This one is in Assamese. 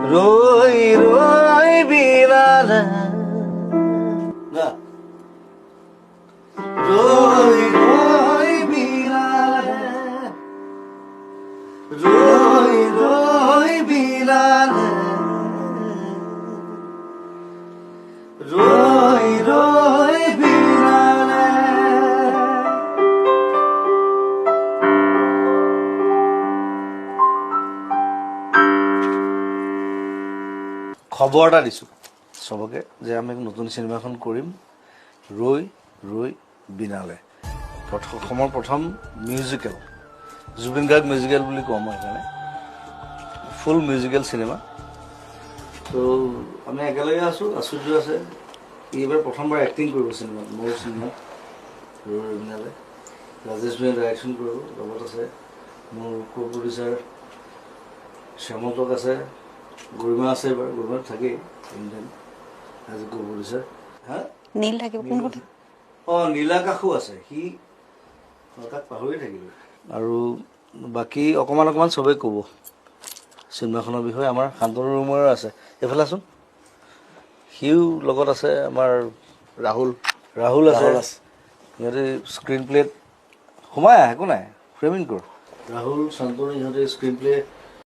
ৰই ৰই বিলালে ৰই ৰই বিলালে ৰই ৰই বিলালে ৰই ৰই বিলালে খবৰ এটা দিছোঁ সবকে যে আমি নতুন সিনেমাখন কৰিম ৰৈ ৰৈ বিনালে অসমৰ প্ৰথম মিউজিকেল জুবিন গাৰ্গ মিউজিকেল বুলি কওঁ মই সেইকাৰণে ফুল মিউজিকেল চিনেমা তো আমি একেলগে আছোঁ আচুৰ্য আছে এইবাৰ প্ৰথমবাৰ এক্টিং কৰিব চিনেমাত মোৰ চিনেমাত ৰৈ ৰৈ বিনালে ৰাজেশ ভাই ডাইৰেকশ্যন কৰিব লগত আছে মোৰ কো প্ৰডিউচাৰ শ্যামতক আছে গৰিমা আছে এবাৰ গৰিমা থাকেই আজি কো প্ৰডিউচাৰ হা নীল থাকিব কোন কথা অঁ নীলাকাশো আছে সি তাক পাহৰি থাকিলোঁ আৰু বাকী অকণমান চবেই ক'ব চিনেমাখনৰ বিষয়ে আমাৰ শান্তনু ৰুমৰো আছে এইফালে আছোন সিও লগত আছে আমাৰ ৰাহুল আছে সিহঁতে স্ক্ৰীন প্লেত সোমাই একো নাই ফ্ৰেমিং কৰ ৰাহুল শান্তনু ইহঁতে স্ক্ৰীন প্লে